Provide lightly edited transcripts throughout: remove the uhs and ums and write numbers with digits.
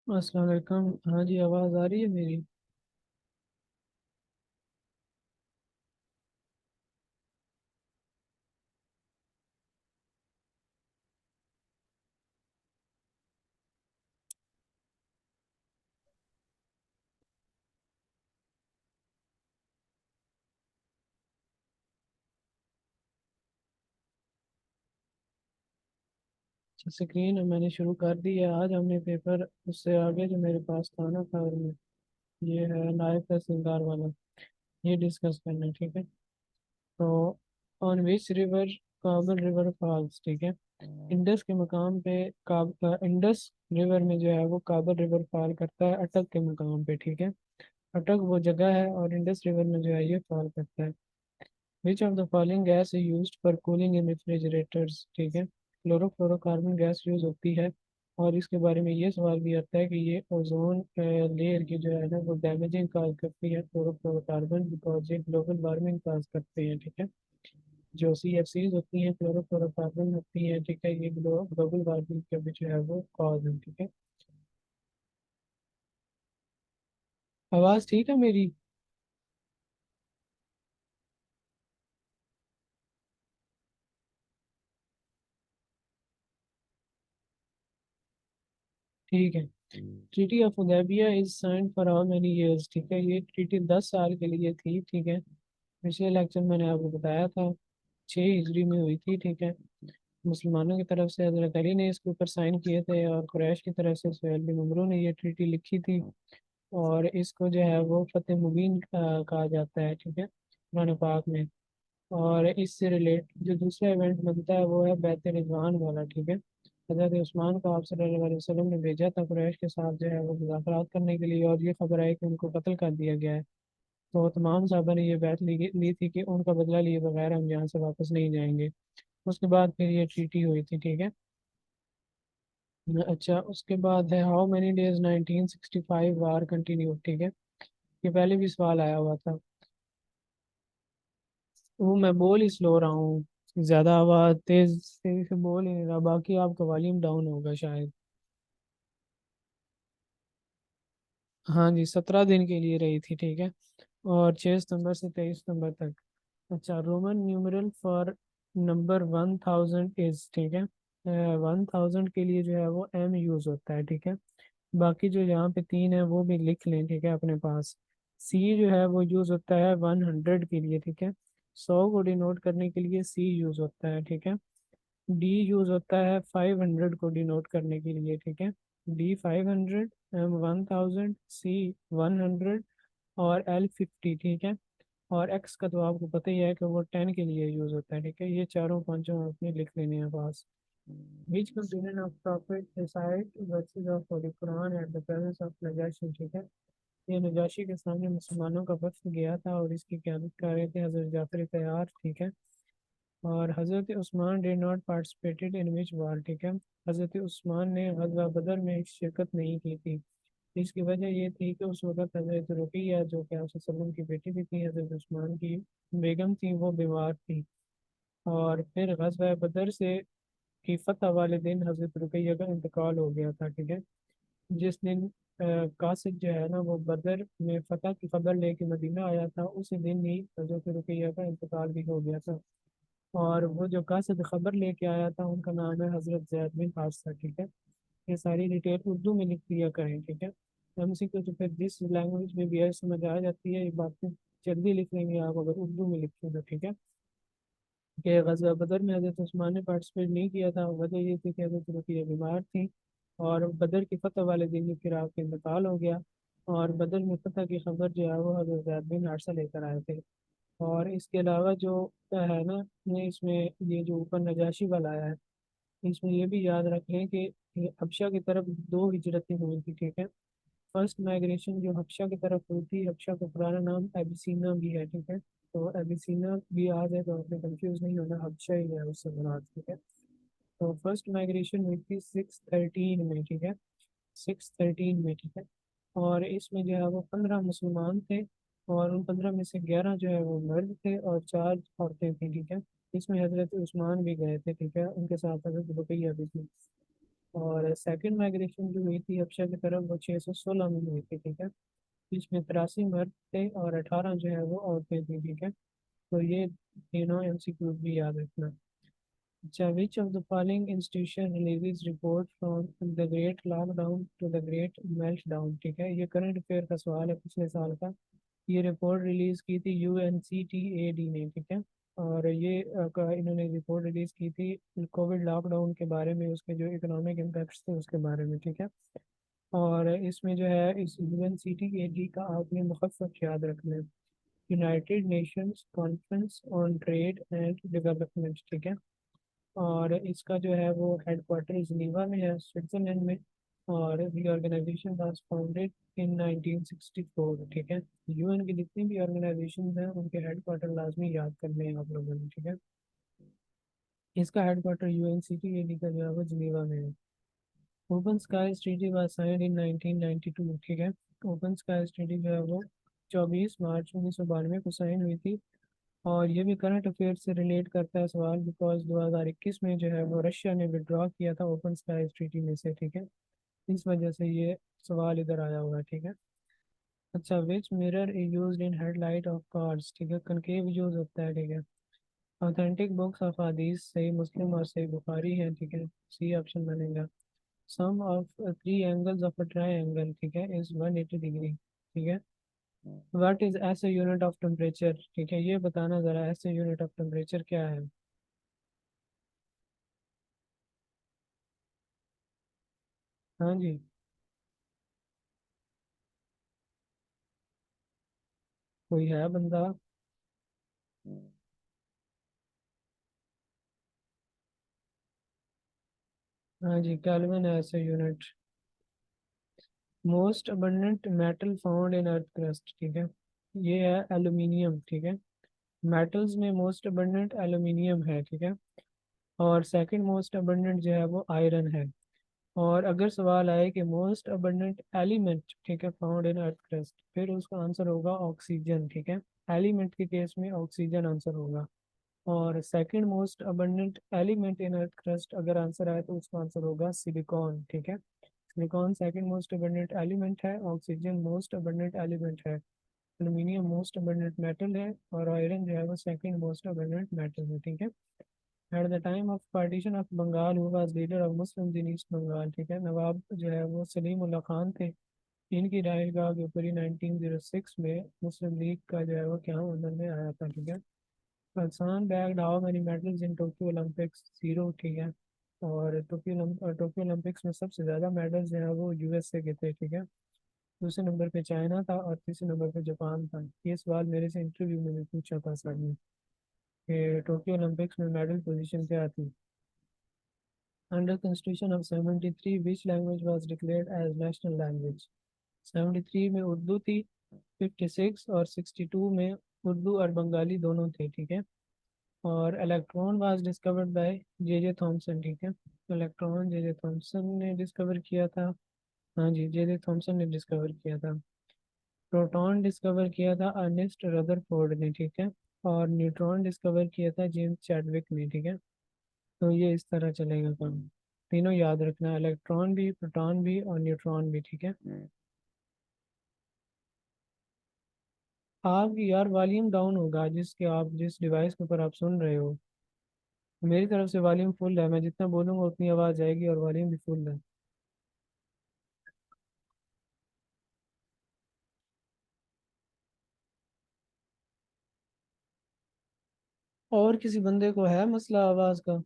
अस्सलाम वालेकुम। हाँ जी, आवाज़ आ रही है मेरी? अच्छा, स्क्रीन मैंने शुरू कर दी है। आज हमने पेपर उससे आगे जो मेरे पास था ना था उसमें ये है नायक का श्रृंगार वाला, ये डिस्कस करना है, ठीक है। तो ऑन विच रिवर काबल रिवर फॉल्स, ठीक है। इंडस के मकाम पे इंडस रिवर में जो है वो काबल रिवर फॉल करता है अटक के मकाम पे, ठीक है। अटक वो जगह है और इंडस रिवर में जो है ये फॉल करता है। Which of the following gas is used for cooling in refrigerators, ठीक है। क्लोरोफ्लोरोकार्बन गैस यूज होती है। और इसके बारे में ये सवाल भी आता है कि ये ओजोन लेयर की जो है ना वो डैमेजिंग काज करती है क्लोरोफ्लोरोकार्बन, बिकॉज ये ग्लोबल वार्मिंग काज करते हैं, ठीक है। जो सी एफ सीज होती हैं क्लोरोफ्लोरोकार्बन होती हैं, ठीक है, ये ग्लोबल वार्मिंग का भी जो है वो कॉज है, ठीक है। आवाज़ ठीक है मेरी? ठीक है। Treaty of Hudaibiya is signed for how many years, ठीक है। ये ट्रीटी 10 साल के लिए थी, ठीक है। पिछले लेक्चर मैंने आपको बताया था 6 हिजरी में हुई थी, ठीक है। मुसलमानों की तरफ से हजरत अली ने इसके ऊपर साइन किए थे और कुरैश की तरफ से सुहैल बिन अमरू ने ये ट्रीटी लिखी थी। और इसको जो है वो फतेह मुबीन कहा जाता है, ठीक है, कुरान पाक में। और इससे रिलेट जो दूसरा इवेंट बनता है वो है बैत रिजवान वाला, ठीक है। हजरत उस्मान को आप सल्लल्लाहु अलैहि वसल्लम ने भेजा था कुरैश के साथ जो है वो मुज़ाकरात करने के लिए, और ये खबर आई कि उनको कत्ल कर दिया गया है। तो तमाम साहबा ने ये बैत ली थी कि उनका बदला लिए बगैर हम यहाँ से वापस नहीं जाएंगे। उसके बाद फिर ये ट्रीटी हुई थी, ठीक है। अच्छा, उसके बाद है how many days 1965 war continue, ठीक है। ये पहले भी सवाल आया हुआ था। वो मैं बोल ही स्लो रहा हूँ, ज़्यादा आवाज़ तेज तेजी से बोल ही नहीं रहा, बाकी आपका वॉल्यूम डाउन होगा शायद। हाँ जी, 17 दिन के लिए रही थी, ठीक है। और 6 सितंबर से 23 सितंबर तक। अच्छा, Roman numeral for number 1000 is, ठीक है। 1000 के लिए जो है वो एम यूज़ होता है, ठीक है। बाकी जो यहाँ पे तीन है वो भी लिख लें, ठीक है, अपने पास। सी जो है वो यूज़ होता है 100 के लिए, ठीक है। 100 को डिनोट करने के लिए सी यूज़ होता है, ठीक है। डी यूज़ होता है 500 को डिनोट करने के लिए, ठीक है। डी 500, एम 1000, सी 100 और एल 50, ठीक है। और एक्स का तो आपको पता ही है कि वो 10 के लिए यूज़ होता है, ठीक है। ये चारों पांचों आपने लिख लेने हैं पास। बीच continent of prophet decide verses of holy Quran at the presence of Najashi, ठीक है। ये नजाशी के सामने मुसलमानों का वफ्द गया था और इसकी क़यादत कर रहे थे हज़रत जाफर तैयार, ठीक है। और हज़रत Usman did not participated in which war, ठीक है। हज़रत उस्मान ने गज़वा बदर में शिरकत नहीं की थी। इसकी वजह ये थी कि उस वक़्त हज़रत रुकैया जो कि आप वसल्लम की बेटी भी थी, हज़रत उस्मान की बेगम थी, वो बीमार थी। और फिर गज़वा बदर से की फतह वाले दिन हज़रत रुकैया का इंतकाल हो गया था, ठीक है। जिस दिन कासिद जो है ना वो बदर में फतह की खबर लेके मदीना आया था, उसी दिन ही हज़रत रुकैया का इंतकाल भी हो गया था। और वो जो कासिद खबर लेके आया था उनका नाम है हज़रत ज़ैद बिन हारिसा, ठीक है। ये सारी डिटेल उर्दू में लिख दिया करें, ठीक है। एमसी को तो फिर जिस लैंग्वेज में भी है समझ आ जाती है, ये बातें जल्दी लिख लेंगे आप अगर उर्दू में लिखें तो, ठीक है। कि गज़वा बदर में हज़रत उस्मान ने पार्टिसिपेट नहीं किया था, वजह ये थी कि हज़रत रुकैया बीमार थी। और बदर की फतह वाले दिन ही फिर आपका इंतकाल हो गया। और बदर में फतह की खबर जो है वो हज़रत ज़ैद बिन हारिसा लेकर आए थे। और इसके अलावा जो है ना, इसमें ये जो ऊपर नजाशी वाला आया है, इसमें ये भी याद रख लें कि ये हबशा की तरफ दो हिजरतें हुई थी, ठीक है। फर्स्ट माइग्रेशन जो हबशा की तरफ हुई थी, हबशा का पुराना नाम एबिसीना भी है, ठीक है। तो एबिसीना भी आ जाए तो आपने कंफ्यूज नहीं होना, हबशा ही है उससे मुराद, ठीक है। तो फर्स्ट माइग्रेशन हुई थी 613 में, ठीक है। 613 में, ठीक है। और इसमें जो है वो 15 मुसलमान थे। और उन 15 में से 11 जो है वो मर्द थे और 4 औरतें थी, ठीक है। इसमें हजरत उस्मान भी गए थे, ठीक है, उनके साथ हजरत रुकैया भी थी। और सेकंड माइग्रेशन जो हुई थी हबशा की तरफ वो 616 में हुई थी, ठीक है। इसमें 83 मर्द थे और 18 जो है वो औरतें थी, ठीक है। तो ये तीनों एमसीक्यू भी याद रखना। अच्छा, which of the following institution releases report from the great lockdown to the great meltdown, ठीक है। ये करंट अफेयर का सवाल है पिछले साल का। ये रिपोर्ट रिलीज की थी UNCTAD ने, ठीक है। और ये इन्होंने रिपोर्ट रिलीज की थी कोविड लॉकडाउन के बारे में, उसके जो इकोनॉमिक इम्पैक्ट्स थे उसके बारे में, ठीक है। और इसमें जो है इस UNCTAD का आपने मुखफ़्फ़ याद रखना है, United Nations conference on trade and development, ठीक है। और इसका जो है वो हेडक्वार्टर जिनीवा में है, स्विट्जरलैंड में। और दी ऑर्गेनाइजेशन वाज फाउंडेड इन 1964, ठीक है। UN की जितनी भी ऑर्गेनाइजेशन हैं उनके हेडक्वार्टर लाजमी याद करने हैं आप लोगों ने, ठीक है। इसका हेडक्वार्टर UNCTAD का जो है वो जिनीवा में है। Open skies treaty was signed in 1992, ठीक है। ओपन स्काईज ट्रीटी जो है वो 24 मार्च 1992 को साइन हुई थी। और ये भी करंट अफेयर से रिलेट करता है सवाल, बिकॉज 2021 में जो है वो रशिया ने विड्रॉ किया था ओपन स्काईज ट्रीटी में से, ठीक है। इस वजह से ये सवाल इधर आया हुआ है, ठीक है। अच्छा, विच mirror is used in headlight of cars, ठीक है। कनकेव यूज होता है, ठीक है। ऑथेंटिक बुक्स ऑफ हदीस सही मुस्लिम और सही बुखारी है, ठीक है। सी ऑप्शन बनेगा। Sum of three angles of a triangle, ठीक है, इज 180 डिग्री, ठीक है। What is S I unit of temperature, ठीक है। ये बताना ज़रा, S I unit of temperature क्या है। हाँ जी। कोई है बंदा। हाँ जी, केल्विन है ऐसे unit. Most abundant metal found in earth crust, ठीक है। ये है एल्यूमिनियम, ठीक है। मेटल्स में मोस्ट अबंडेंट एल्यूमिनियम है, ठीक है। और सेकंड मोस्ट अबंडेंट जो है वो आयरन है। और अगर सवाल आए कि मोस्ट अबंडेंट एलिमेंट, ठीक है, फाउंड इन अर्थ क्रस्ट, फिर उसका आंसर होगा ऑक्सीजन, ठीक है। एलिमेंट के केस में ऑक्सीजन आंसर होगा। और second most abundant element in earth crust अगर आंसर आए तो उसका आंसर होगा सिलिकॉन, ठीक है। Silicon second most abundant element है, ऑक्सीजन मोस्ट अबंडेंट एलिमेंट है, एल्यूमिनियम मोस्ट अबंडेंट मेटल है, और आयरन जो है वो सेकंड मोस्ट अबंडेंट मेटल है, ठीक है। At the time of partition of Bengal who was leader of Muslim in east Bengal, ठीक है। नवाब जो है वो सलीम उल्लाह खान थे। इनकी रायगाह के ऊपर ही 1906 में मुस्लिम लीग का जो है वो क्या उन्होंने में आया था, ठीक है। Pakistan bagged how many medals in Tokyo Olympics, 0, ठीक है। और टोक्यो ओलंपिक्स में सबसे ज़्यादा मेडल्स जो है वो USA के थे, ठीक है। दूसरे नंबर पे चाइना था और तीसरे नंबर पे जापान था। ये सवाल मेरे से इंटरव्यू में भी पूछा था सर ने कि टोक्यो ओलंपिक्स में मेडल पोजीशन क्या थी। Under constitution of 73 which language was declared as national language. 73 में उर्दू थी, 56 और 62 में उर्दू और बंगाली दोनों थे, ठीक है। और electron was discovered by J.J. Thomson, ठीक है। Electron J.J. थॉमसन ने डिस्कवर किया था। हाँ जी, J.J. थॉमसन ने डिस्कवर किया था। प्रोटॉन डिस्कवर किया था अर्नेस्ट रदरफोर्ड ने, ठीक है। और न्यूट्रॉन डिस्कवर किया था जेम्स चैडविक ने, ठीक है। तो ये इस तरह चलेगा काम। तीनों याद रखना, इलेक्ट्रॉन भी, प्रोटॉन भी और न्यूट्रॉन भी, ठीक है। आप यार वॉल्यूम डाउन होगा जिसके आप जिस डिवाइस के ऊपर आप सुन रहे हो। मेरी तरफ से वॉल्यूम फुल है, मैं जितना बोलूँगा उतनी आवाज़ आएगी और वॉल्यूम भी फुल है। और किसी बंदे को है मसला आवाज़ का?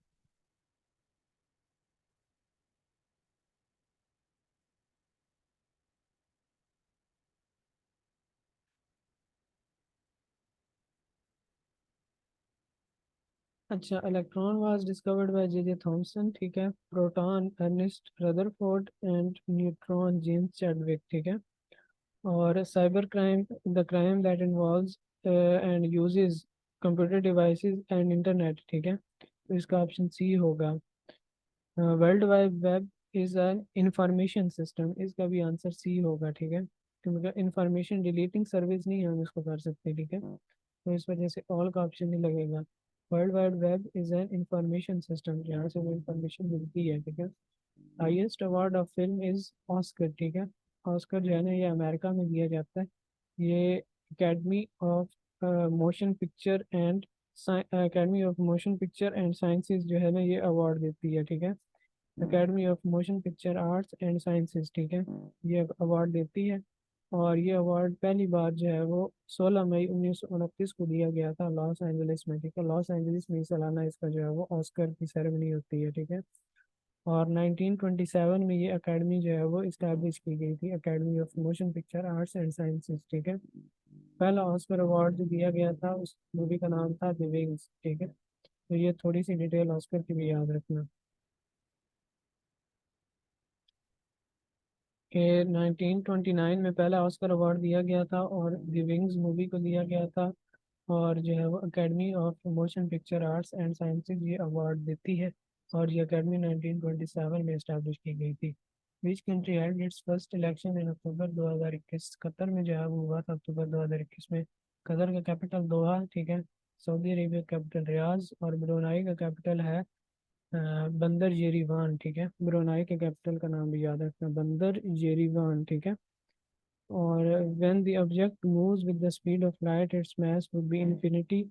अच्छा, electron was discovered by J.J. Thomson, ठीक है। Proton Ernest Rutherford and neutron James Chadwick, ठीक है। और cyber crime the crime that involves and uses computer devices and internet, ठीक है। तो इसका ऑप्शन सी होगा। World wide web is an information system, इसका भी आंसर सी होगा, ठीक है। क्योंकि इंफॉर्मेशन डिलीटिंग सर्विस नहीं हम इसको कर सकते, ठीक है। तो इस वजह से ऑल का ऑप्शन नहीं लगेगा। World wide web is an information system, जहाँ से वो इंफॉर्मेशन मिलती है, ठीक है। Highest award of film is Oscar, ठीक है। ऑस्कर जो है ना ये अमेरिका में दिया जाता है। ये academy of motion picture and academy of motion picture and sciences जो है ना ये अवार्ड देती है, ठीक है। Academy of motion picture arts and sciences, ठीक है, ये अवार्ड देती है। और ये अवार्ड पहली बार जो है वो 16 मई 1929 को दिया गया था लॉस एंजलिस में, ठीक है। लॉस एंजलिस में सालाना इसका जो है वो ऑस्कर की सेरेमनी होती है, ठीक है। और 1927 में ये अकेडमी जो है वो इस्टेब्लिश की गई थी, academy of motion picture arts and sciences, ठीक है। पहला ऑस्कर अवार्ड जो दिया गया था उस मूवी का नाम था द विंग्स, ठीक है। तो ये थोड़ी सी डिटेल ऑस्कर की भी याद रखना कि 1929 में पहला ऑस्कर अवार्ड दिया गया था और द विंग्स मूवी को दिया गया था। और जो है वो academy of motion picture arts and sciences ये अवार्ड देती है। और ये अकेडमी 1927 में इस्टेब्लिश की गई थी। Which country had it's first election in October 2021? Qatar में जो है वो हुआ था अक्टूबर 2021 में। कतर का कैपिटल दोहा, ठीक है। सऊदी अरेबिया का कैपिटल रियाज और ब्रुनाई का कैपिटल है बंदर येरीवान, ठीक है। ब्रुनाई के कैपिटल का नाम भी याद रखना, बंदर येरीवान, ठीक है। और when the object moves with the speed of light its mass would be infinity.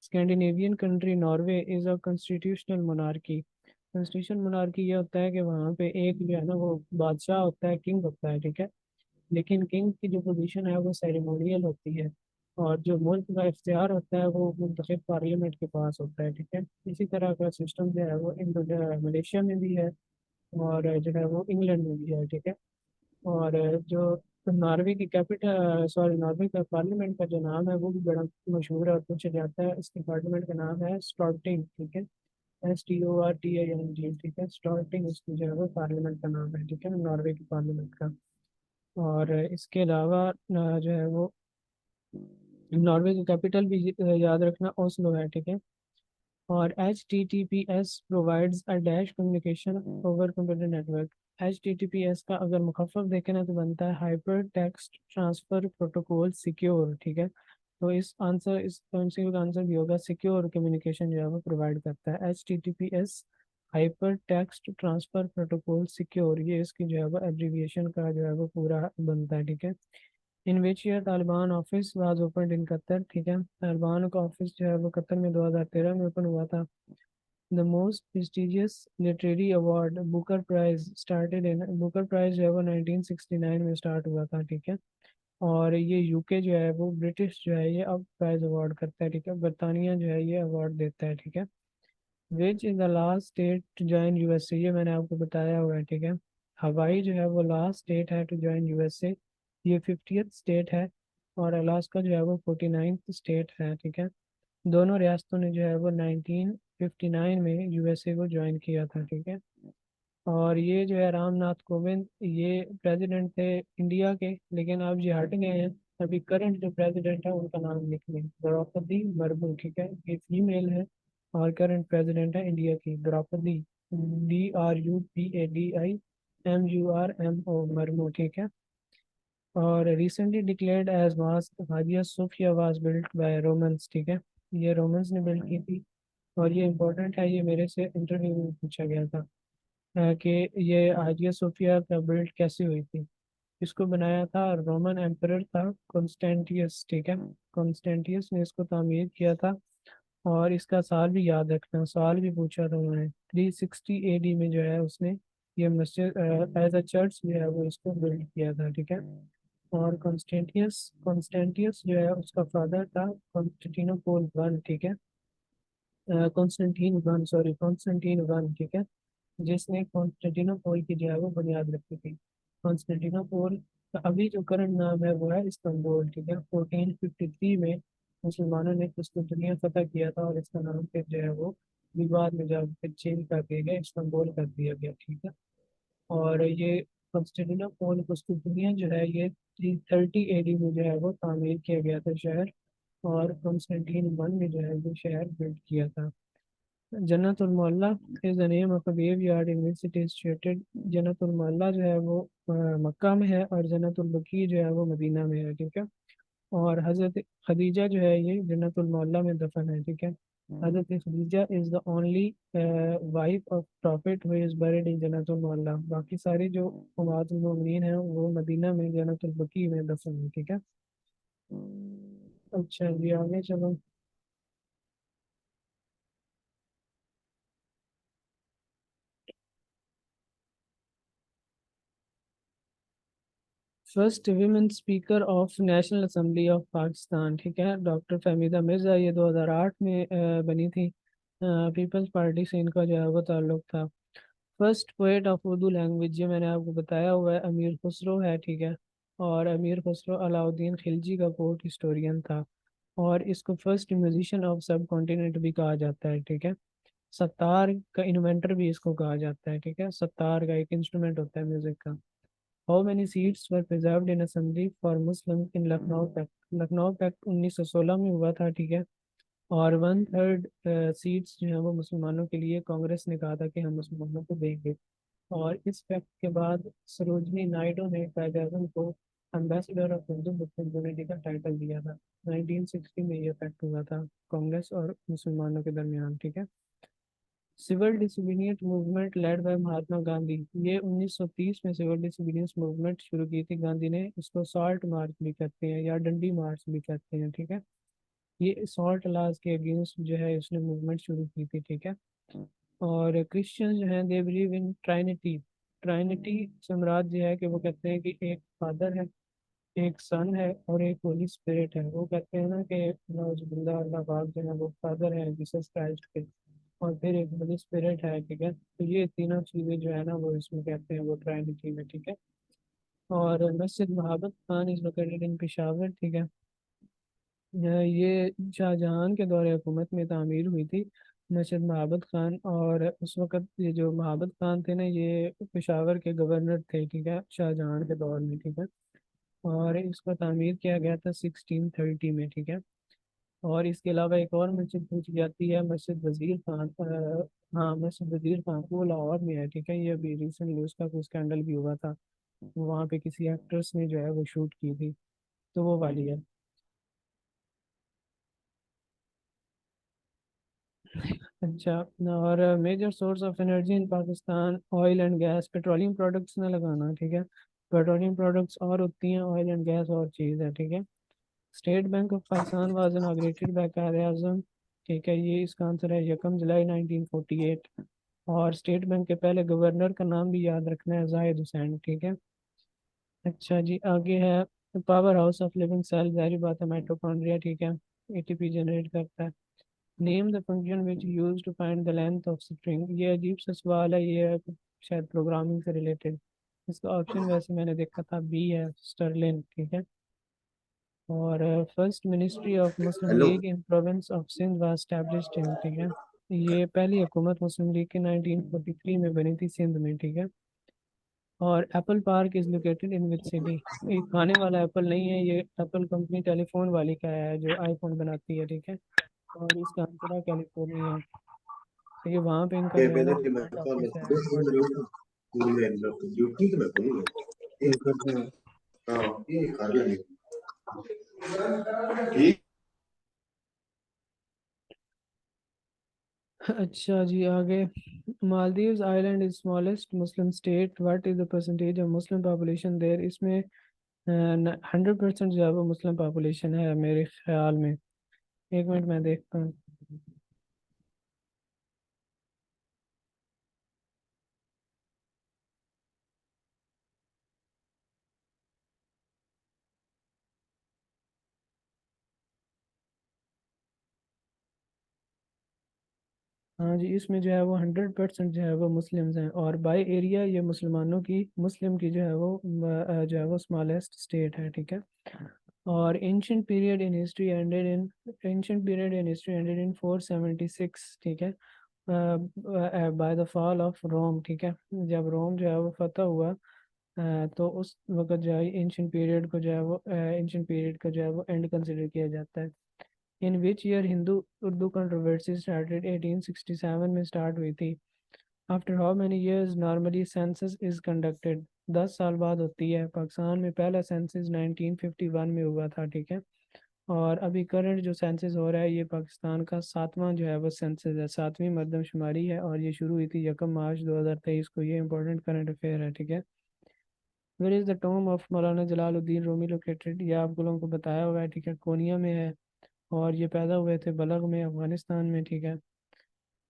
Scandinavian country Norway is a constitutional monarchy. Constitutional monarchy ये होता है कि वहाँ पे एक जो है ना वो बादशाह होता है, किंग होता है, ठीक है। लेकिन किंग की जो पोजीशन है वो सेरेमोनियल होती है। और जो मुल्क का इख्तियार होता है वो मुंतखब पार्लियामेंट के पास होता है, ठीक है। इसी तरह का सिस्टम जो है वो मलेशिया में भी है और जो है वो इंग्लैंड में भी है, ठीक है। और जो नॉर्वे की कैपिटल सॉरी नॉर्वे का पार्लियामेंट का जो नाम है वो भी बड़ा मशहूर है और पूछा जाता है। इसके पार्लियामेंट का नाम है स्टॉर्टिंग, ठीक है। STORTING, ठीक है। स्टॉर्टिंग इसकी जो है वो पार्लियामेंट का नाम है, ठीक है, नॉर्वे की पार्लियामेंट का। और इसके अलावा जो है वो नॉर्वे की कैपिटल भी याद रखना ओस्लो है, ठीक है। और HTTPS provides a dash communication over computer network. HTTPS का अगर मुखफ़फ़ देखें ना तो बनता है hyper text transfer protocol secure, ठीक है। तो इस एमसीक्यू का आंसर भी होगा सिक्योर कम्युनिकेशन जो है वो प्रोवाइड करता है। HTTPS hyper text transfer protocol secure, ये इसकी जो है वो एब्रीविएशन का जो है वो पूरा बनता है, ठीक है। In which year Taliban office was open in Qatar, ठीक है। तालिबान का ऑफिस जो है वो कतर में 2013 में ओपन हुआ था। The most prestigious literary award Booker prize started in Booker prize जो है वो 1969 में स्टार्ट हुआ था, ठीक है। और ये यूके जो है वो ब्रिटिश जो है ये अब प्राइज अवार्ड करता है, ठीक है। बरतानिया जो है ये अवार्ड देता है, ठीक है। Which is the last state to join USA, ये मैंने आपको बताया हुआ है, ठीक है। हवाई जो है वो लास्ट स्टेट है टू ज्वाइन यूएसए, ये 50th स्टेट है। और अलास्का जो है वो 49th स्टेट है, ठीक है। दोनों रियासतों ने जो है वो 1959 में यूएसए को ज्वाइन किया था, ठीक है। और ये जो है रामनाथ कोविंद ये प्रेसिडेंट थे इंडिया के, लेकिन अब ये हट गए हैं। अभी करंट जो प्रेसिडेंट है उनका नाम लिख लें, द्रौपदी मुर्मू, ठीक है। ये फीमेल है और करंट प्रेसिडेंट है इंडिया की द्रौपदी, DRUPADIMURMO मुर्मू, ठीक है। और recently declared as mosque Hagia Sophia was built by Romans, ठीक है। ये रोमन्स ने बिल्ड की थी। और ये इम्पोर्टेंट है, ये मेरे से इंटरव्यू में पूछा गया था कि ये हाजिया सोफिया का बिल्ड कैसे हुई थी। इसको बनाया था रोमन एम्परर था कॉन्स्टेंटियस, ठीक है। कॉन्स्टेंटियस ने इसको तामीर किया था। और इसका साल भी याद रखना, साल भी पूछा था उन्होंने। 360 AD में जो है उसने ये मस्जिद एज अ चर्च जो है वो इसको बिल्ड किया था, ठीक है। और कॉन्स्टेंटियस कॉन्स्टेंटियस जो है उसका फादर था कॉन्स्टेंटिनोपोल वन, ठीक है। कॉन्स्टेंटीन वन, ठीक है। जिसने कॉन्स्टेंटिनोपोल की जो है वो बुनियाद रखी थी। कॉन्स्टेंटिनोपोल का अभी जो करंट नाम है वो है इस्तांबुल, ठीक है। 1453 में मुसलमानों ने कुस्तुंतनिया फतह किया था और इसका नाम फिर जो है वो विवाद में जब फिर चेंज कर दिया गया, इस्तांबुल कर दिया गया, ठीक है। और ये कॉन्स्टेंटिनोपोल कुस्तुंतनिया जो है ये 330 AD में जो है वो तामीर किया गया था शहर। और कॉन्स्टेंटीन वन ने जो है वो शहर बिल्ड किया था। Jannatul Mualla is the name of a graveyard in which it is situated. Jannatul Mualla जो है वो मक्का में है और जन्नतुल बकी जो है वो मदीना में है, ठीक है। और हजरत खदीजा जो है ये जन्नतुल मोहल्ला में दफन है, ठीक है। हजरत Khadija is the only wife of prophet who is buried in Jannatul Mualla. बाकी सारी जो उम्महातुल मोमिनीन हैं वो मदीना में जन्नतुल बकी में दफन है, ठीक है। अच्छा जी, आगे चलो। First women speaker of national assembly of Pakistan, ठीक है, डॉक्टर फहमीदा मिर्ज़ा। ये 2008 में बनी थी। पीपल्स पार्टी से इनका जो है वो ताल्लुक था। First poet of Urdu language, ये मैंने आपको बताया हुआ है, अमीर खुसरो है, ठीक है। और अमीर खुसरो अलाउद्दीन खिलजी का पोर्ट हिस्टोरियन था। और इसको फर्स्ट म्यूजिशियन ऑफ सब कॉन्टिनेंट भी कहा जाता है, ठीक है। सत्तार का इन्वेंटर भी इसको कहा जाता है, ठीक है। सत्तार का एक इंस्ट्रूमेंट होता है म्यूजिक का। How many seats were preserved in assembly for Muslim in Lucknow pact. Lucknow pact 1916 में हुआ था, ठीक है। और वन थर्ड सीट्स जो है वो मुसलमानों के लिए कांग्रेस ने कहा था कि हम मुसलमानों को देंगे। और इस फैक्ट के बाद सरोजनी नायडू ने कायद आजम को ambassador of Hindu Muslim unity का टाइटल दिया था। 1960 में ये फैक्ट हुआ था कांग्रेस और मुसलमानों के दरमियान, ठीक है। Civil disobedience movement led by Mahatma Gandhi. ये 1930 में सिविल डिसोबीडियंस मूवमेंट शुरू की थी गांधी ने। इसको सॉल्ट मार्च भी कहते हैं या डंडी मार्च भी कहते हैं, ठीक है। ये सॉल्ट लाज के अगेंस्ट जो है इसने मूवमेंट शुरू की थी, ठीक है। और क्रिश्चियन जो हैं दे बिलीव इन ट्राइनिटी। ट्राइनिटी से मुराद जो है कि वो कहते हैं कि एक फादर है, एक सन है और एक होली स्पिरिट है। वो कहते हैं ना कि नौजुबिल्ला अल्लाह पाक जो है वो फादर है जीसस क्राइस्ट के, और फिर एक होली स्पिरिट है, ठीक है। तो ये तीनों चीज़ें जो है ना वो इसमें कहते हैं वो ट्राइनिटी में, ठीक है। और मस्जिद Mahabat Khan is located in Peshawar, ठीक है। ये शाहजहां के दौरे हुकूमत में तामीर हुई थी मस्जिद महाबत खान। और उस वक़्त ये जो महाबत खान थे ना ये पेशावर के गवर्नर थे, ठीक है, शाहजहां के दौर में, ठीक है। और इसको तामीर किया गया था 1630 में, ठीक है। और इसके अलावा एक और मस्जिद पूछी जाती है मस्जिद वजीर खान। हाँ, मस्जिद वजीर खान वो लाहौर में है, ठीक है। ये अभी रिसेंटली उसका कोई स्कैंडल भी हुआ था, वहाँ पे किसी एक्ट्रेस ने जो है वो शूट की थी, तो वो वाली है। अच्छा। और major source of energy in Pakistan oil and gas. Petroleum products ना लगाना, ठीक है। पेट्रोलियम प्रोडक्ट्स और होती हैं, ऑयल एंड गैस और चीज़ है, ठीक है। State Bank of Pakistan was inaugurated by Quaid Azam, ठीक है। ये इसका आंसर है 1 जुलाई 1948। और स्टेट बैंक के पहले गवर्नर का नाम भी याद रखना है, जाहिद हुसैन, ठीक है। अच्छा जी, आगे है power house of living cell, जाहिर बात है माइटोकॉन्ड्रिया, ठीक है। एटीपी जनरेट करता है। Name the function which use to find the length of string. ये अजीब सा सवाल है, ये शायद प्रोग्रामिंग से रिलेटेड। इसका ऑप्शन वैसे मैंने देखा था बी है, स्टर्लिन, ठीक है। और first ministry of Muslim hello. League in province of Sindh was established in, ठीक है। ये पहली हुकूमत मुस्लिम लीग की 1943 में बनी थी सिंध में, ठीक है। और Apple park is located in which city. ये खाने वाला एप्पल नहीं है, ये एप्पल कंपनी टेलीफोन वाली का है जो आईफोन बनाती है, ठीक है। और इसका आंसर है कैलिफोर्निया। तो ये वहाँ पे इनका Que जो है ना depende de la head forma. Office है, Yo soy हेडक्वार्टर है। yo quinto me pongo. Ah, ये खा लिया ठीक। अच्छा जी, आगे। Maldives island is smallest Muslim state, what is the percentage of Muslim population there. इसमें 100% जो है वो मुस्लिम पॉपुलेशन है मेरे ख्याल में। एक मिनट मैं देखता हूँ। हाँ जी, इसमें जो है वो 100% जो है वो मुस्लिम्स हैं। और बाई एरिया ये मुसलमानों की मुस्लिम की जो है वो जो है वो स्मॉलेस्ट स्टेट है, ठीक है। और ancient period in history ended in 476, ठीक है, by the fall of Rome, ठीक है। जब रोम जो है वो फतह हुआ तो उस वक्त जो है एंशियंट पीरियड को जो है वो एंशियंट पीरियड का जो है वो एंड कंसिडर किया जाता है। In which year Hindu Urdu controversy started. 1867 में स्टार्ट हुई थी। After how many years normally census is conducted. 10 साल बाद होती है। पाकिस्तान में पहला सेंसस 1951 में हुआ था, ठीक है। और अभी करंट जो सेंसस हो रहा है ये पाकिस्तान का 7वां जो है वो सेंसस है, 7वीं मरदमशुमारी है, और ये शुरू हुई थी 1 मार्च 2023 को। ये इंपॉर्टेंट करंट अफेयर है, ठीक है। Where is the tomb of Maulana Jalaluddin Rumi located, ये आप लोगों को बताया हुआ है, ठीक है, कोनिया में है। और ये पैदा हुए थे बलग में, अफगानिस्तान में, ठीक है।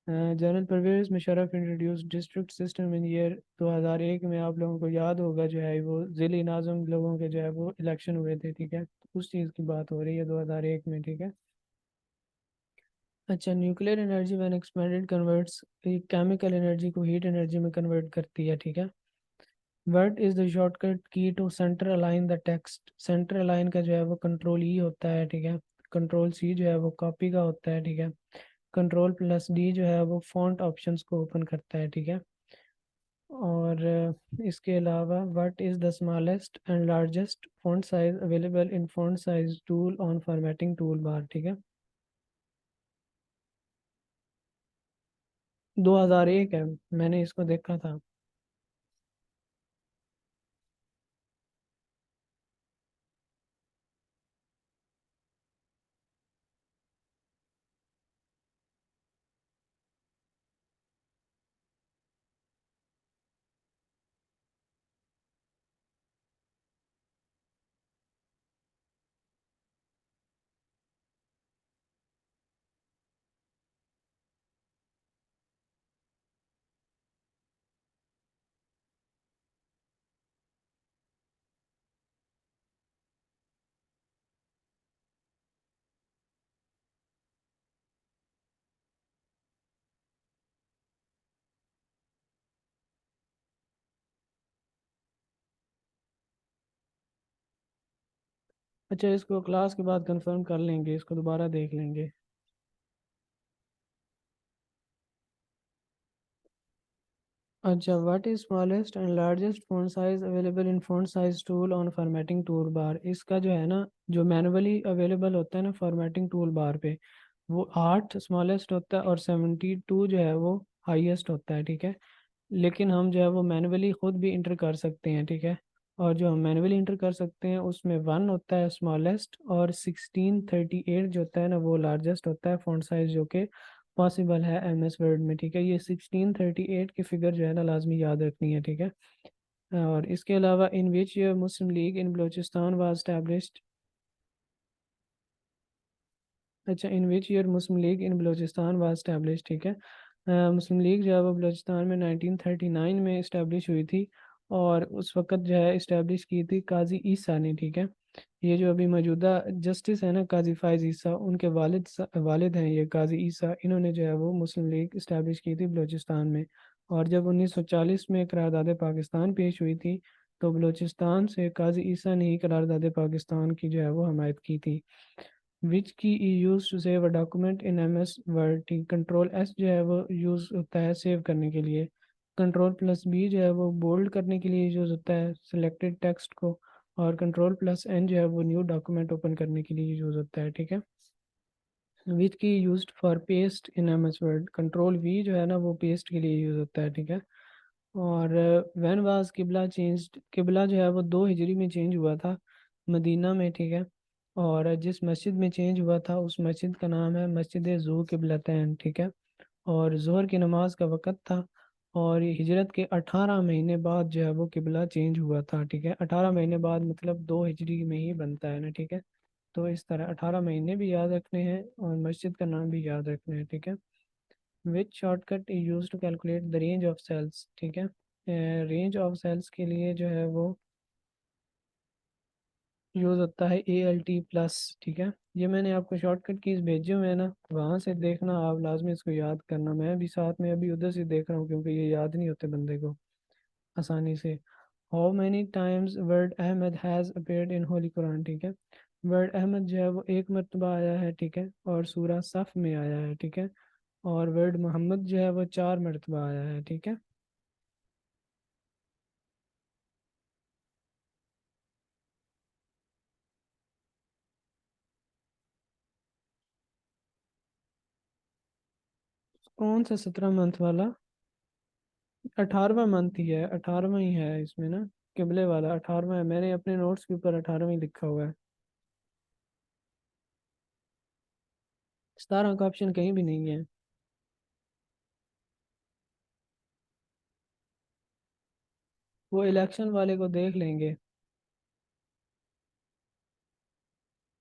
General Pervez Musharraf introduce district system in year 2001 में, आप लोगों को याद होगा जो है वो ज़िली नाज़म लोगों के जो है वो इलेक्शन हुए थे, ठीक है। उस चीज़ की बात हो रही है 2001 में, ठीक है। अच्छा, nuclear energy when expanded converts, chemical energy को हीट एनर्जी में कन्वर्ट करती है, ठीक है। Word is the shortcut key to centre align the text, centre align का जो है वो कंट्रोल ई होता है, ठीक है। कंट्रोल सी जो है वो कॉपी का होता है, ठीक है। कंट्रोल प्लस डी जो है वो फॉन्ट ऑप्शंस को ओपन करता है, ठीक है। और इसके अलावा what is the smallest and largest font size available in font size tool on formatting tool bar, ठीक है। 2001 है, मैंने इसको देखा था। अच्छा, इसको क्लास के बाद कंफर्म कर लेंगे, इसको दोबारा देख लेंगे। अच्छा, what is smallest and largest font size available in font size tool on formatting tool bar, इसका जो है ना, जो मैनुअली अवेलेबल होता है ना फॉर्मेटिंग टूल बार पे, वो 8 स्मॉलेस्ट होता है और 72 जो है वो हाईएस्ट होता है, ठीक है। लेकिन हम जो है वो मैनुअली खुद भी इंटर कर सकते हैं, ठीक है। और जो हम मैनुअली इंटर कर सकते हैं उसमें 1 होता है स्मॉलेस्ट, और 1638 जो होता है ना वो लार्जेस्ट होता है फ़ॉन्ट साइज, जो कि पॉसिबल है MS वर्ड में, ठीक है। ये 1638 की फिगर जो है ना लाजमी याद रखनी है, ठीक है। और इसके अलावा in which year Muslim League in Balochistan was established, अच्छा, in which year Muslim League in Balochistan was established, ठीक है। मुस्लिम लीग जो है वो बलूचिस्तान में 1939 में इस्टेब्लिश हुई थी, और उस वक़्त जो है इस्टेब्लिश की थी काजी ईसा ने, ठीक है। ये जो अभी मौजूदा जस्टिस है ना काजी फायज ईसा, उनके वालिद हैं ये काजी ईसा, इन्होंने जो है वो मुस्लिम लीग इस्टेब्लिश की थी बलूचिस्तान में। और जब 1940 में करारदाद पाकिस्तान पेश हुई थी, तो बलूचिस्तान से काजी ईसा ने ही करारदाद पाकिस्तान की जो है वो हमायत की थी। Which key use to save a document इन MS वर्ड, ठीक, कंट्रोल S जो है वो यूज़ होता है सेव करने के लिए। कंट्रोल प्लस B जो है वो बोल्ड करने के लिए यूज़ होता है सिलेक्टेड टेक्स्ट को। और कंट्रोल प्लस N जो है वो न्यू डॉक्यूमेंट ओपन करने के लिए यूज़ होता है, ठीक है। विच की used for paste in MS word, control V जो है ना वो पेस्ट के लिए यूज़ होता है, ठीक है। और व्हेन वाज किबला चेंज्ड, किबला जो है वो 2 हिजरी में चेंज हुआ था मदीना में, ठीक है। और जिस मस्जिद में चेंज हुआ था उस मस्जिद का नाम है मस्जिद ज़ू किबलतैन, ठीक है। और ज़ोहर की नमाज का वक़्त था, और ये हिजरत के 18 महीने बाद जो है वो किबला चेंज हुआ था, ठीक है। 18 महीने बाद मतलब 2 हिजरी में ही बनता है ना, ठीक है। तो इस तरह 18 महीने भी याद रखने हैं और मस्जिद का नाम भी याद रखना है, ठीक है। Which shortcut is use to calculate the range of cells, ठीक है। रेंज ऑफ सेल्स के लिए जो है वो यूज़ होता है ALT+, ठीक है। ये मैंने आपको शॉर्टकट कीज भेजे हुए हैं ना, वहाँ से देखना, आप लाजमी इसको याद करना। मैं भी साथ में अभी उधर से देख रहा हूँ क्योंकि ये याद नहीं होते बंदे को आसानी से। How many times word Ahmad has appeared in Holy Quran, ठीक है। वर्ड अहमद जो है वो 1 मरतबा आया है, ठीक है, और सूरा सफ में आया है, ठीक है। और वर्ड मोहम्मद जो है वो 4 मरतबा आया है, ठीक है। कौन सा 17 मंथ वाला? 18वां मंथ ही है, 18वां ही है इसमें ना। किबले वाला 18वां है, मैंने अपने नोट्स के ऊपर 18वां ही लिखा हुआ है। 17 का ऑप्शन कहीं भी नहीं है। वो इलेक्शन वाले को देख लेंगे।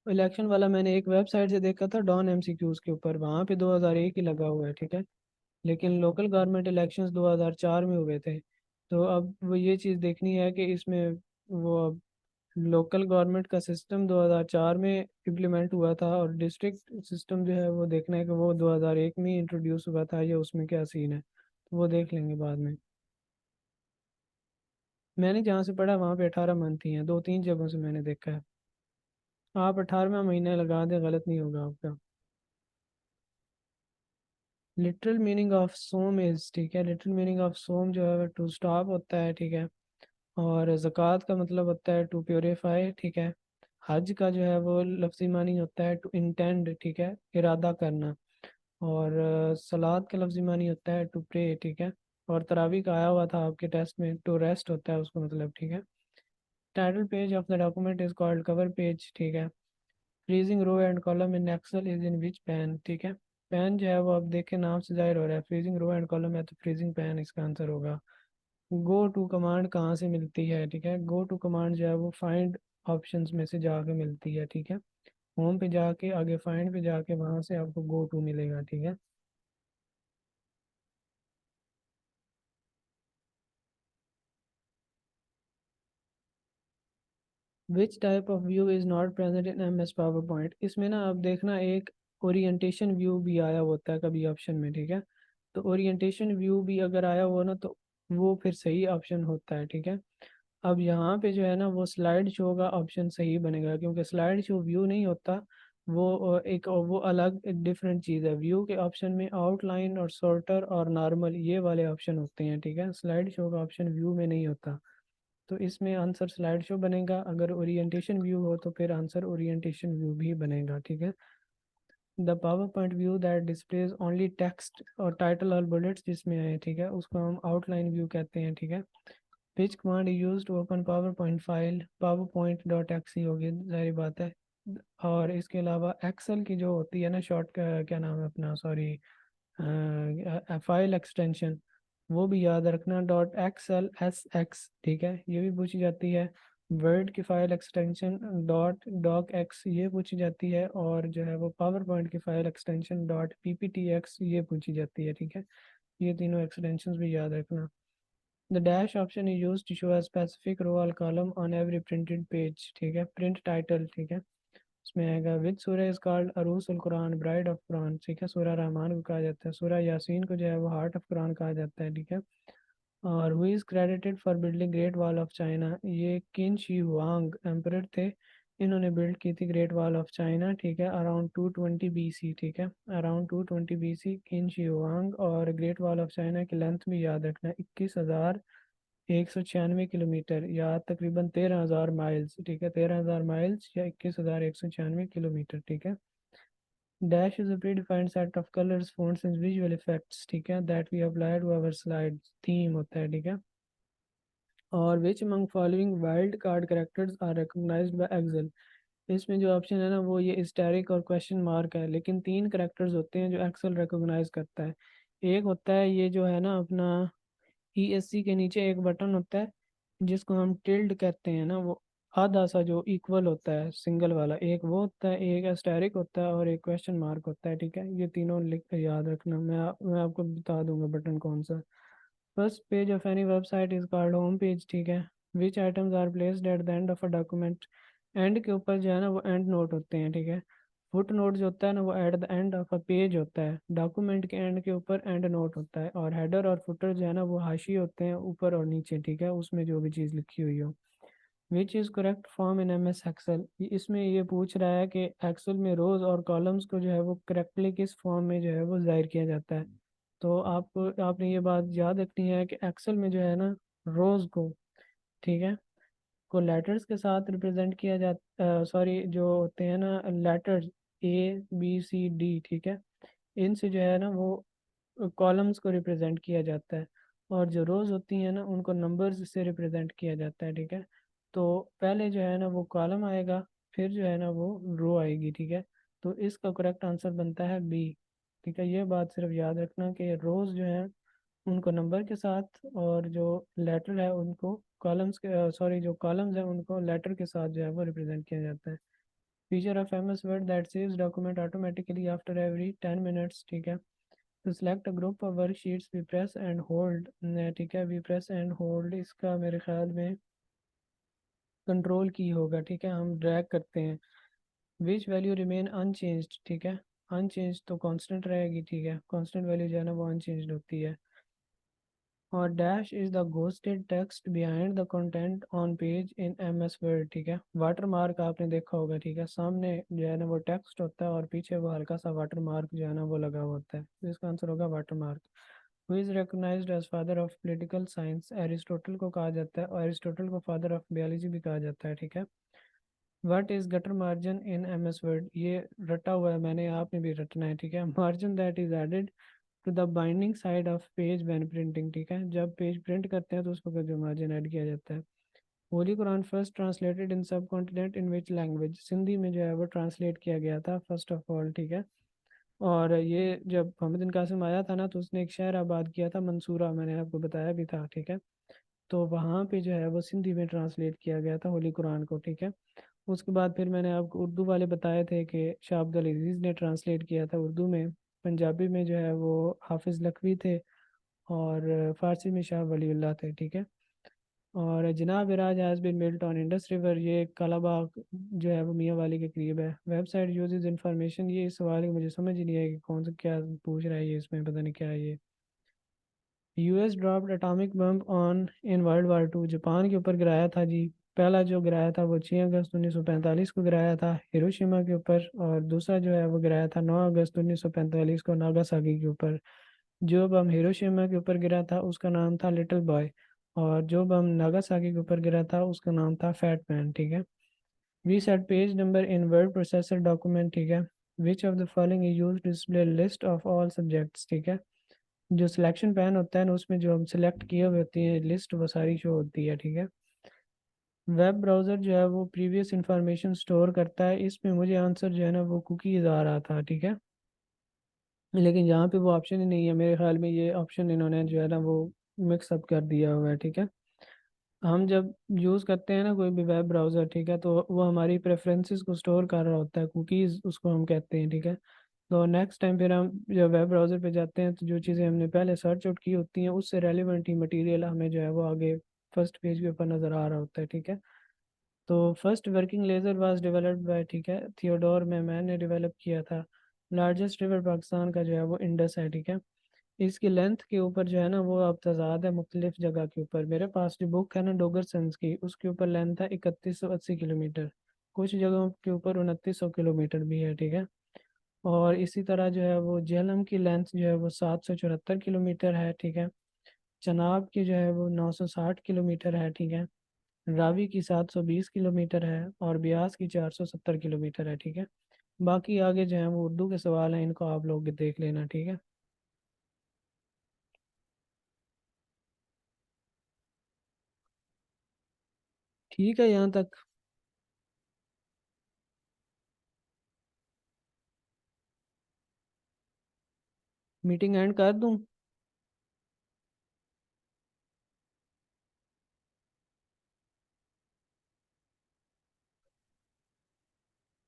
इलेक्शन वाला मैंने एक वेबसाइट से देखा था, डॉन एमसीक्यूज के ऊपर, वहाँ पे 2001 ही लगा हुआ है, ठीक है। लेकिन लोकल गवर्नमेंट इलेक्शंस 2004 में हुए थे। तो अब वो ये चीज़ देखनी है कि इसमें वो अब लोकल गवर्नमेंट का सिस्टम 2004 में इम्प्लीमेंट हुआ था, और डिस्ट्रिक्ट सिस्टम जो है वो देखना है कि वो 2001 में इंट्रोड्यूस हुआ था या उसमें क्या सीन है, तो वो देख लेंगे बाद में। मैंने जहाँ से पढ़ा वहाँ पे 18 मंथ ही हैं, 2-3 जगहों से मैंने देखा है। आप 18वां महीने लगा दें, गलत नहीं होगा आपका। लिटरल मीनिंग ऑफ सोम इज, ठीक है, लिटरल मीनिंग ऑफ सोम जो है टू स्टॉप होता है, ठीक है। और ज़कात का मतलब होता है टू प्योरीफाई, ठीक है। हज का जो है वो लफ्ज़ी मानी होता है टू इंटेंड, ठीक है, इरादा करना। और सलाद का लफ्ज़ी मानी होता है टू प्रे, ठीक है। और तरावी का आया हुआ था आपके टेस्ट में, टू रेस्ट होता है उसका मतलब, ठीक है। Title page of the document is called cover page, ठीक है। Freezing row and column in Excel is in which pane, ठीक है। पैन जो है वो अब देखे नाम से जाहिर हो रहा है, फ्रीजिंग रो एंड कॉलम है तो फ्रीजिंग पैन इसका आंसर होगा। गो टू कमांड कहाँ से मिलती है, ठीक है। गो टू कमांड जो है वो फाइंड ऑप्शंस में से जाके मिलती है, ठीक है। होम पे जाके आगे फाइंड पे जाके वहाँ से आपको गो टू मिलेगा, ठीक है। Which type of view is not present in M S PowerPoint, इसमें ना आप देखना एक ओरिएंटेशन व्यू भी आया होता है कभी ऑप्शन में, ठीक है। तो ओरिएंटेशन व्यू भी अगर आया हुआ ना तो वो फिर सही ऑप्शन होता है, ठीक है। अब यहाँ पे जो है ना वो स्लाइड शो का ऑप्शन सही बनेगा, क्योंकि स्लाइड शो व्यू नहीं होता। वो एक वो अलग डिफरेंट चीज़ है। व्यू के ऑप्शन में आउटलाइन और सॉर्टर और नॉर्मल ये वाले ऑप्शन होते हैं, ठीक है। स्लाइड शो का ऑप्शन व्यू में नहीं होता। तो इसमें आंसर स्लाइड शो बनेगा। अगर ओरिएंटेशन व्यू हो तो फिर आंसर ओरिएंटेशन व्यू भी बनेगा, ठीक है। The power point view that displays only text और टाइटल और बुलेट्स जिसमें है, ठीक है, उसको हम आउटलाइन व्यू कहते हैं, ठीक है। Which command use to open PowerPoint file, PowerPoint dot x ही होगी, जाहिर बात है। और इसके अलावा एक्सेल की जो होती है ना शॉर्ट का क्या नाम है अपना, सॉरी, फाइल एक्सटेंशन, वो भी याद रखना, डॉट XLSX, ठीक है, ये भी पूछी जाती है। वर्ड की file extension dot doc x ये पूछी जाती है, और जो है वो पावर पॉइंट की फाइल एक्सटेंशन डॉट PPTX ये पूछी जाती है, ठीक है। ये तीनों एक्सटेंशन भी याद रखना। The dash option is use to show a specific row और column on every printed page, ठीक है। प्रिंट टाइटल, ठीक है, उसमें आएगा with Surah is called Arus al Quran, bride of Quran, ठीक है। सूरह रहमान को कहा जाता है, सूरह यासीन को जो है वो हार्ट ऑफ कुरान कहा जाता है, ठीक है। और who is credited for building great wall of China, ये किन शी हुआंग एम्परर थे, इन्होंने बिल्ड की थी ग्रेट वॉल ऑफ चाइना, ठीक है, अराउंड 220 BC, ठीक है। अराउंड 220 BC किन शी हुआंग। और ग्रेट वॉल ऑफ चाइना की लेंथ भी याद रखना, 21,196 किलोमीटर या तकरीबन 13,000 माइल्स, ठीक है, 13,000 माइल्स या 21,196 किलोमीटर, ठीक है। Dash is a predefined set of colors, fonts and visual effects, ठीक है, that we apply to our slides, theme होता है, ठीक है। और which among following wild card characters are recognized by Excel, इसमें जो ऑप्शन है ना वो ये स्टैरिक और क्वेश्चन मार्क है, लेकिन 3 करेक्टर्स होते हैं जो एक्सेल रिकॉग्नाइज करता है। एक होता है ये जो है ना अपना ESC के नीचे एक बटन होता है जिसको हम टिल्ड कहते हैं ना, वो आधा सा जो इक्वल होता है सिंगल वाला, एक वो होता है, एक एस्टेरिक होता है और एक क्वेश्चन मार्क होता है, ठीक है। ये तीनों लिख कर याद रखना, मैं आपको बता दूंगा बटन कौन सा। First page of any website is called home page, ठीक है। Which items are placed at the end of a document, end के ऊपर जो है ना वो एंड नोट होते हैं, ठीक है। फुट नोट जो होता है ना वो eight the end of a page होता है, डॉक्यूमेंट के एंड के ऊपर एंड नोट होता है। और हेडर और फुटर जो है ना वो हाशी होते हैं ऊपर और नीचे, ठीक है, उसमें जो भी चीज़ लिखी हुई हो। Which is correct form in MS Excel, इसमें ये पूछ रहा है कि एक्सेल में रोज और कॉलम्स को जो है वो करेक्टली किस फॉर्म में जो है वो जाहिर किया जाता है। तो आपने ये बात याद रखनी है कि एक्सेल में जो है ना रोज को, ठीक है, को लेटर्स के साथ रिप्रेजेंट किया जाता, सॉरी, जो होते हैं ना लेटर्स ABCD, ठीक है, इनसे जो है ना वो कॉलम्स को रिप्रेजेंट किया जाता है। और जो रोज़ होती हैं ना उनको नंबर्स से रिप्रेजेंट किया जाता है, ठीक है। तो पहले जो है ना वो कॉलम आएगा, फिर जो है ना वो रो आएगी, ठीक है। तो इसका करेक्ट आंसर बनता है बी। ठीक है, ये बात सिर्फ याद रखना कि रोज़ जो है उनको नंबर के साथ, और जो लेटर है उनको कॉलम्स के, सॉरी, जो कॉलम्स है उनको लेटर के साथ जो है वो रिप्रेजेंट किया जाता है। Feature a famous word that saves document automatically after every 10 minutes. ठीक है, तो select a group of worksheets, we press and hold. ठीक है, वी प्रेस एंड होल्ड इसका मेरे ख्याल में कंट्रोल की होगा। ठीक है, हम ड्रैग करते हैं। Which value remain unchanged. ठीक है, अनचेंज तो कांस्टेंट रहेगी। ठीक है, कांस्टेंट वैल्यू जो है ना वो अनचेंज्ड होती है। और dash is the ghosted text behind the content on page in M S Word. ठीक है, वाटर मार्क आपने देखा होगा। ठीक है, सामने जो है ना वो टेक्स्ट होता है और पीछे वो हल्का सा वाटर मार्क जो है ना वो लगा हुआ होता है, तो इसका आंसर होगा watermark. Who is recognised as father of political science. Aristotle को कहा जाता है, और एरिस्टोटल को फादर ऑफ बायोलॉजी भी कहा जाता है। ठीक है, what is gutter margin in M S Word. ये रटा हुआ है मैंने, आपने भी रटना है। ठीक है, margin that is added to the binding side of page when printing. ठीक है, जब पेज प्रिंट करते हैं तो उस वक्त जो मार्जिन ऐड किया जाता है। Holy Quran first translated in subcontinent in which language. Sindhi में जो है वो ट्रांसलेट किया गया था फर्स्ट ऑफ ऑल। ठीक है, और ये जब मोहम्मद बिन कासिम आया था ना तो उसने एक शहर आबाद किया था मंसूरा, मैंने आपको बताया भी था। ठीक है, तो वहाँ पे जो है वो सिंधी में ट्रांसलेट किया गया था होली कुरान को। ठीक है, उसके बाद फिर मैंने आपको उर्दू वाले बताए थे कि शाह अब्दुल अजीज़ ने ट्रांसलेट किया था उर्दू में। पंजाबी में जो है वो हाफिज़ लखवी थे, और फ़ारसी में शाह वलीउल्लाह थे। ठीक है, और जनाब राज has been built on Indus river, ये कालाबाग जो है वो मियाँ वाली के करीब है। वेबसाइट यूजेज इंफॉर्मेशन, ये इस सवाल की मुझे समझ ही नहीं है कि कौन सा क्या पूछ रहा है ये, इसमें पता नहीं क्या है ये। US dropped atomic bomb on in world war 2, Japan के ऊपर गिराया था जी। पहला जो गिराया था वो 6 अगस्त 1945 को गिराया था हिरोशिमा के ऊपर, और दूसरा जो है वो गिराया था 9 अगस्त 1945 को नागासाकी के ऊपर। जो बम हिरोशिमा के ऊपर गिरा था उसका नाम था लिटिल बॉय, और जो बम नागासाकी के ऊपर गिरा था उसका नाम था फैट मैन। ठीक है, we set page number in word processor document. ठीक है, which of the following is used to display list of all subjects. ठीक है, जो सिलेक्शन पैन होता है ना उसमें जो हम सिलेक्ट किए हुए होती है लिस्ट वो सारी शो होती है। ठीक है, वेब ब्राउज़र जो है वो प्रीवियस इंफॉर्मेशन स्टोर करता है। इसमें मुझे आंसर जो है ना वो कुकीज़ आ रहा था। ठीक है, लेकिन यहाँ पे वो ऑप्शन ही नहीं है मेरे ख्याल में, ये ऑप्शन इन्होंने जो है ना वो मिक्सअप कर दिया हुआ है। ठीक है, हम जब यूज़ करते हैं ना कोई भी वेब ब्राउज़र, ठीक है, तो वो हमारी प्रेफरेंसेस को स्टोर कर रहा होता है, कुकीज़ उसको हम कहते हैं। ठीक है, तो नेक्स्ट टाइम फिर हम जब वेब ब्राउज़र पे जाते हैं तो जो चीज़ें हमने पहले सर्च आउट की होती हैं उससे रेलिवेंट ही मटेरियल हमें जो है वो आगे फर्स्ट पेज के ऊपर नज़र आ रहा होता है। ठीक है, तो first working laser was developed by, ठीक है, थियोडोर मेमन ने डेवलप किया था। लार्जेस्ट रिवर पाकिस्तान का जो है वो इंडस है। ठीक है, इसकी लेंथ के ऊपर जो है ना वो अब तजाद है मुख्तलिफ जगह के ऊपर। मेरे पास जो बुक है ना डोगर सन्स की, उसके ऊपर लेंथ है 3180 किलोमीटर, कुछ जगहों के ऊपर 2900 किलोमीटर भी है। ठीक है, और इसी तरह जो है वो झेलम की लेंथ जो है वो 774 किलोमीटर है। ठीक है, चनाब की जो है वो 960 किलोमीटर है। ठीक है, रावी की 720 किलोमीटर है, और ब्यास की 470 किलोमीटर है। ठीक है, बाकी आगे जो है वो उर्दू के सवाल हैं, इनको आप लोग देख लेना। ठीक है, ठीक है यहाँ तक। मीटिंग एंड कर दूँ।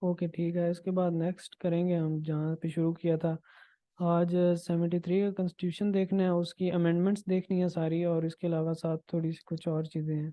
ओके ठीक है, इसके बाद नेक्स्ट करेंगे हम जहाँ पे शुरू किया था। आज 73 का कॉन्स्टिट्यूशन देखना है, उसकी अमेंडमेंट्स देखनी है सारी, और इसके अलावा साथ थोड़ी सी कुछ और चीज़ें हैं।